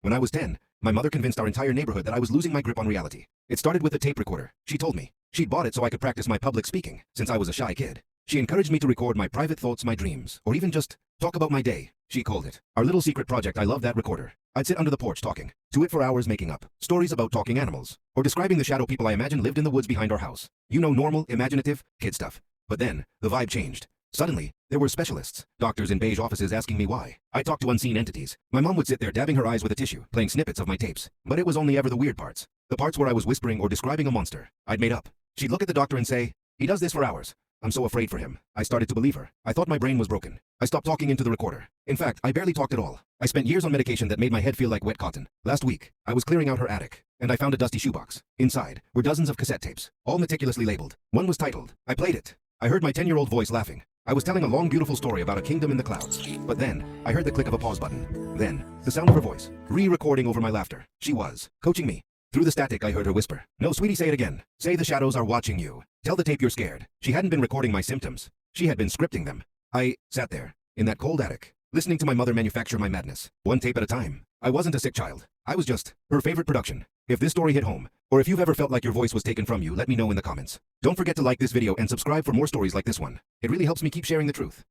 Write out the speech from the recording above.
When I was 10, my mother convinced our entire neighborhood that I was losing my grip on reality. It started with a tape recorder. She told me she'd bought it so I could practice my public speaking, since I was a shy kid. She encouraged me to record my private thoughts, my dreams, or even just talk about my day. She called it our little secret project. I loved that recorder. I'd sit under the porch talking to it for hours, making up stories about talking animals, or describing the shadow people I imagined lived in the woods behind our house. You know, normal, imaginative, kid stuff. But then, the vibe changed. Suddenly, there were specialists, doctors in beige offices asking me why. I talked to unseen entities. My mom would sit there dabbing her eyes with a tissue, playing snippets of my tapes. But it was only ever the weird parts. The parts where I was whispering or describing a monster I'd made up. She'd look at the doctor and say, "He does this for hours." I'm so afraid for him. I started to believe her. I thought my brain was broken. I stopped talking into the recorder. In fact, I barely talked at all. I spent years on medication that made my head feel like wet cotton. Last week, I was clearing out her attic, and I found a dusty shoebox. Inside were dozens of cassette tapes, all meticulously labeled. One was titled. I played it. I heard my 10-year-old voice laughing. I was telling a long, beautiful story about a kingdom in the clouds. But then, I heard the click of a pause button. Then, the sound of her voice, re-recording over my laughter. She was coaching me. Through the static, I heard her whisper, "No, sweetie, say it again. Say the shadows are watching you. Tell the tape you're scared." She hadn't been recording my symptoms. She had been scripting them. I sat there, in that cold attic, listening to my mother manufacture my madness, one tape at a time. I wasn't a sick child. I was just her favorite production. If this story hit home, or if you've ever felt like your voice was taken from you, let me know in the comments. Don't forget to like this video and subscribe for more stories like this one. It really helps me keep sharing the truth.